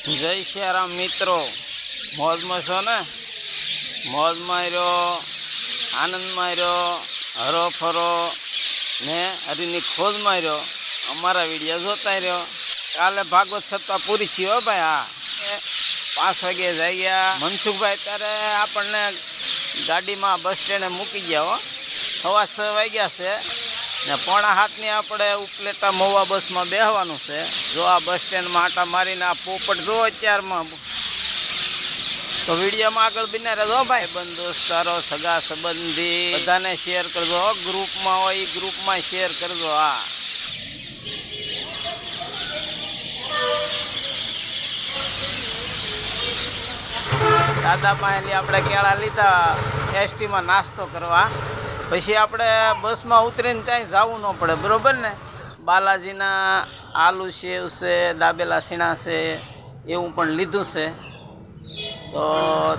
જય સિયારામ મિત્રો, મોજમાં છો ને? મોજમાં રહ્યો, આનંદમાં રહ્યો, હરો ફરો ને હરીની ખોજમાં રહ્યો. અમારા વિડીયો જોતા રહ્યો. કાલે ભાગવત સપ્તાહ પૂરી થઈ હો ભાઈ. હા, 5 વાગે જઈ મનસુખભાઈ ત્યારે આપણને ગાડીમાં બસ સ્ટેન્ડે મૂકી ગયા હો. 6:15 વાગ્યા છે ને 6:45ની આપણે ઉપલેટા મહુવા બસમાં બેસવાનું છે. જો આ બસ સ્ટેન્ડમાં આટા મારીને આ પોપટ જો અત્યારમાં તો વિડીયોમાં આગળ બિના રહેજો ભાઈ. બંધ દોસ્તારો, સગા સંબંધી બધાને શેર કરજો. ગ્રુપમાં હોય એ ગ્રુપમાં શેર કરજો. હા, દાદા પાસેથી આપણે કેળા લીધા એસટીમાં નાસ્તો કરવા. પછી આપણે બસમાં ઉતરીને ત્યાં જવું ન પડે, બરાબર ને? બાલાજીના આલુ સેવ છે, દાબેલા સીણા છે, એવું પણ લીધું છે. તો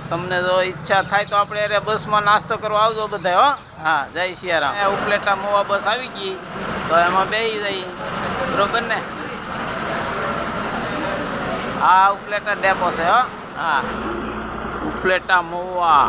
તમને જો ઈચ્છા થાય તો આપણે અરે બસમાં નાસ્તો કરવા આવજો બધા. હો, હા, જય સિયારામ. ઉપલેટા મોવા બસ આવી ગઈ તો એમાં બેસી જઈ, બરાબર ને? હા, ઉપલેટા ડેપો છે. હો, હા, ઉપલેટા મોવા.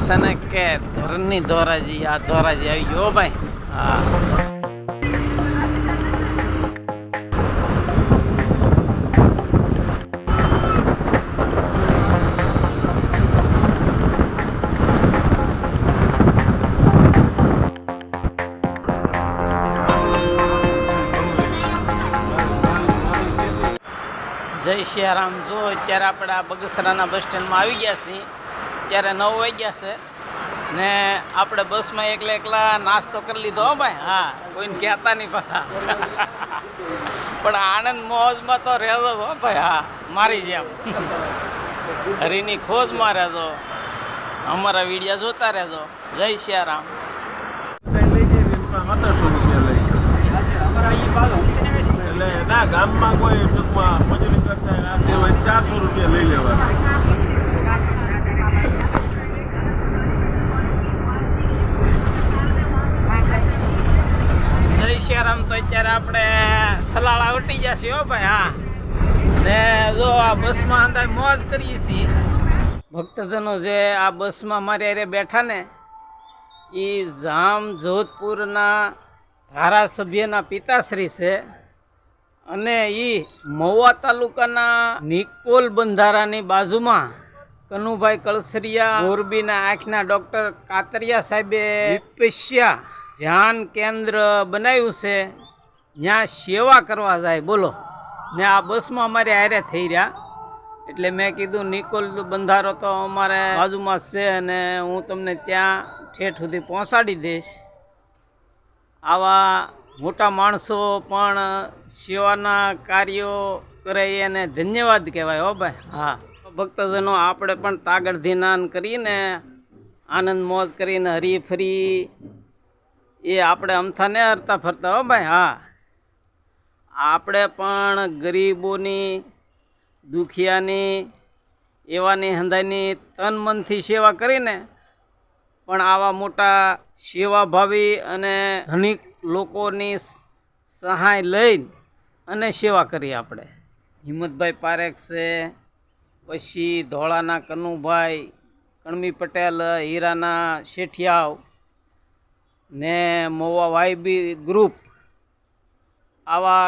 છે ને કે ઘરની ધોરાજી, આ ધોરાજી આવી ગયો ભાઈ. હા, જય સિયારામ. જો અત્યારે આપણે આ બગસરાના બસ સ્ટેન્ડમાં આવી ગયા છીએ. અત્યારે 9 વાગ્યા છે ને આપણે બસમાં એકલા નાસ્તો કરી લીધો. હો ભાઈ. હા, કોઈને કહેતા નહીં પાછા. પણ આનંદ મોજમાં તો રહેજો હો ભાઈ. હા, મારી જેમ હરીની ખોજમાં રહેજો. અમારા વિડીયો જોતા રહેજો. જય સિયારામ. ના, ગામમાં કોઈ ટૂંકમાં મજૂરી કરતા 400 રૂપિયા લઈ લેવાના. જય સિયારામ. તો અત્યારે આપણે સલાળા ઉઠી જશે. હો ભાઈ. હા, ને જો આ બસમાં અંદર મોજ કરીએ છીએ. ભક્તજનો જે આ બસમાં મારે અરે બેઠા ને એ જામ જોધપુરના ધારાસભ્યના પિતાશ્રી છે અને એ મહુવા તાલુકાના નિકોલ બંધારાની બાજુમાં કનુભાઈ કળસરિયા મોરબીના આંખના ડૉક્ટર કાતરિયા સાહેબે વિપસ્યા ધ્યાન કેન્દ્ર બનાવ્યું છે. ત્યાં સેવા કરવા જાય, બોલો. ને આ બસમાં અમારે હારે થઈ રહ્યા એટલે મેં કીધું નિકોલ બંધારો તો અમારે બાજુમાં છે અને હું તમને ત્યાં ઠેઠ સુધી પહોંચાડી દઈશ. આવા મોટા માણસો પણ સેવાના કાર્યો કરે એને ધન્યવાદ કહેવાય. હો ભાઈ. હા, ભક્તજનો આપણે પણ તાગડ ધીનાન કરીને આનંદ મોજ કરીને હરી ફરી એ આપણે અમથા ને હરતા ફરતા. હો ભાઈ. હા, આપણે પણ ગરીબોની, દુખિયાની, એવાની હંધાઈની તન મનથી સેવા કરીને પણ આવા મોટા સેવાભાવી અને ધનિક લોકોની સહાય લઈને અને સેવા કરીએ આપણે. હિંમતભાઈ પારેખ છે, પછી ધોળાના કનુભાઈ, કણમી પટેલ, હીરાના શેઠિયાવ ને મહુવા વાયબી ગ્રુપ, આવા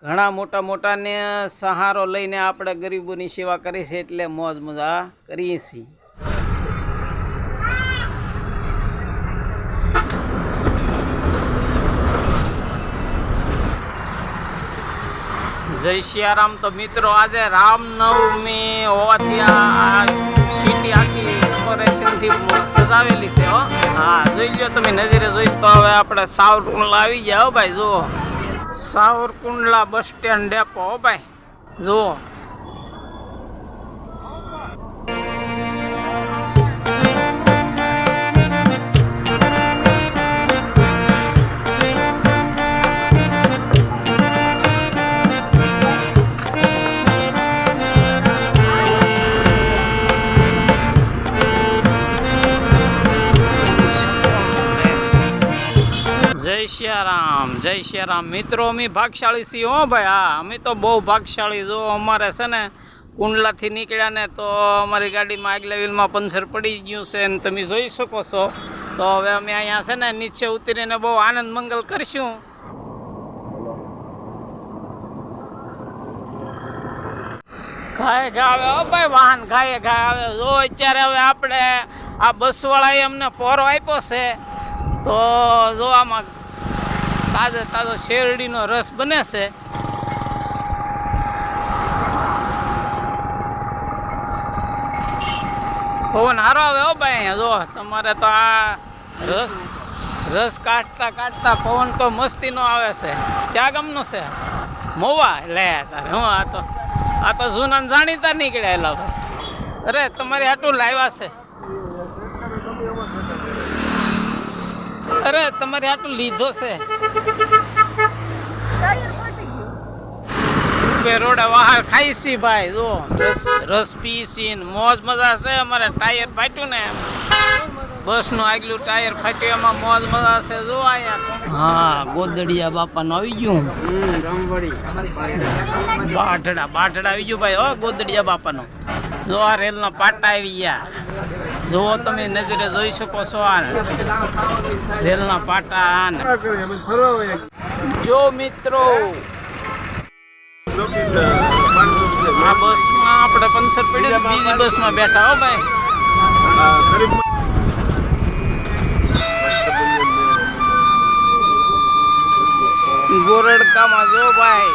ઘણા મોટાને સહારો લઈને આપણે ગરીબોની સેવા કરીએ છીએ. એટલે મોજ મજા કરીએ છીએ. જય સિયારામ. તો મિત્રો આજે રામનવમી હોવાથી આ સિટી આખી ડેકોરેશનથી સજાવેલી છે હો. હા જોઈ લો તમે નજરે જોઈશ તો હવે આપણે સાવરકુંડલા આવી ગયા હો ભાઈ. જુઓ સાવરકુંડલા બસ સ્ટેન્ડ ડેપો હો ભાઈ. જુઓ જય સિયારામ મિત્રો. અમે ભાગશાળી છીએ હો ભાઈ. હા અમે તો બહુ ભાગશાળી. જો અમારે છે ને કુંડલાથી નીકળ્યા ને તો અમારી ગાડીમાં આગલા વ્હીલમાં પંચર પડી ગયું છે ને તમે જોઈ શકો છો. તો હવે અમે અહીંયા છે ને નીચે ઉતરીને બહુ આનંદ મંગલ કરશું. ઘાય ઘા આવે હો ભાઈ, વાહન ઘાય ઘા આવે. જો અત્યારે હવે આપણે આ બસવાળાએ અમને પોરો આપ્યો છે. તો જો આમાં તાજો તાજો શેરડીનો રસ બને છે. પવન સારો આવે હો ભાઈ અહીંયા. જો તમારે તો આ રસ કાઢતા કાઢતા પવન તો મસ્તીનો આવે છે. ક્યાં ગામનો છે? મોવા. લે તારે હું આ તો જૂના જાણીતા નીકળ્યા ભાઈ. અરે તમારી હાટું લાવ્યા છે. અરે તમારી આટલું લીધો છે. રોડે વાહર ખાઈ છી ભાઈ. જો રસ પી છી મોજ મજા છે. અમારે ટાયર ફાટ્યું ને બસ નું આગલું ટાયર ફાટ્યું એમાં મોજ મજા છે. જો અહીંયા હા ગોદડિયા બાપાનું આવી ગયું. બાઢડા આવી ગયું ભાઈ. હો ગોદડિયા બાપાનું. જો આ રેલના પાટા આવી ગયા. જો તમે નજરે જોઈ શકો છો આ રેલના પાટા. જો મિત્રો આ બસમાં આપણે પંચર પડ્યું, બીજી બસમાં બેઠા હો ભાઈ. ગોરડકામાં જો ભાઈ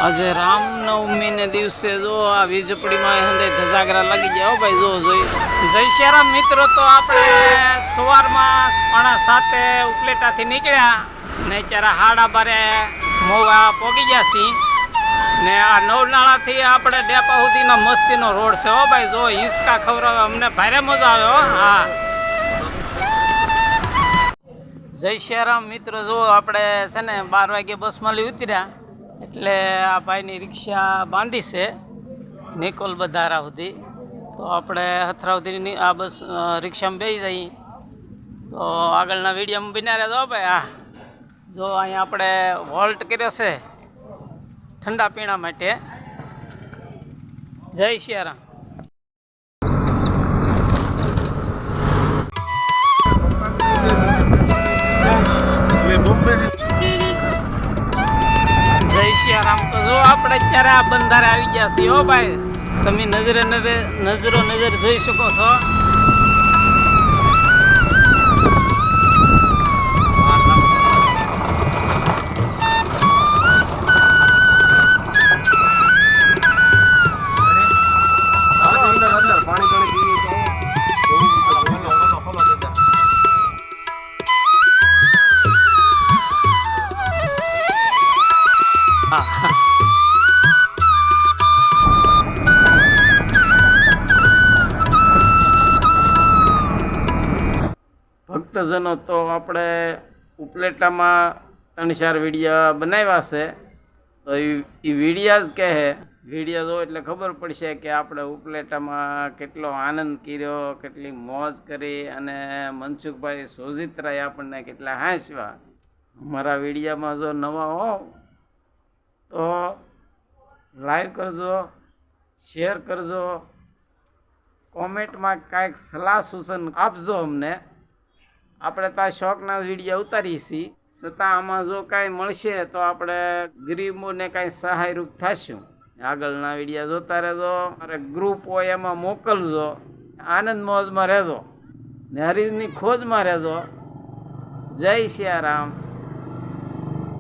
આજે રામનવમી ને દિવસે જો આ વીજપડીમાં ધજાગરા લાગી ગયા હો ભાઈ. જો જોઈ જય સિયારામ મિત્રો. તો આપણે સવારમાં 7:30 ઉપલેટાથી નીકળ્યા ને અત્યારે 12:30 મોવા પહોંચી ગયા છીએ. ને આ નવનાળાથી આપણે ડેપા સુધીનો મસ્તીનો રોડ છે હો ભાઈ. જો હિંચકા ખવડાવે અમને ભારે મજા આવે હો. હા જય સિયારામ મિત્રો. જો આપણે છે ને 12 વાગે બસમાં લઈ ઉતર્યા એટલે આ ભાઈની રિક્ષા બાંધી છે નિકોલ બધારા સુધી. તો આપણે હથરા સુધીની આ બસ રિક્ષામાં બેસી જઈએ. તો આગળના વિડીયોમાં બન્યા રહેજો ભાઈ. હા જો અહીંયા આપણે હોલ્ટ કર્યો છે ઠંડા પીણા માટે. જય સિયારામ. જય સિયારામ. તો જો આપણે અત્યારે આ બંધારે આવી ગયા છીએ હો ભાઈ. તમે નજરો નજર જોઈ શકો છો. ભક્તજનો તો આપણે ઉપલેટામાં 3-4 વિડીયો બનાવ્યા છે. તો એ વિડીયા જ કહે વિડીયો જો એટલે ખબર પડશે કે આપણે ઉપલેટામાં કેટલો આનંદ કર્યો, કેટલી મોજ કરી અને મનસુખભાઈ સોજિત્રાએ આપણને કેટલા હાંસવા. અમારા વિડીયામાં જો નવા હો તો લાઈક કરજો, શેર કરજો, કોમેન્ટમાં કાંઈક સલાહ સૂચન આપજો અમને. આપણે તો આ શોખના વિડીયો ઉતારીએ છીએ, છતાં આમાં જો કાંઈ મળશે તો આપણે ગરીબોને કાંઈ સહાયરૂપ થશું. આગળના વિડીયો જોતા રહેજો. મારે ગ્રુપ હોય એમાં મોકલજો. આનંદ મોજમાં રહેજો ને હરીની ખોજમાં રહેજો. જય સિયારામ.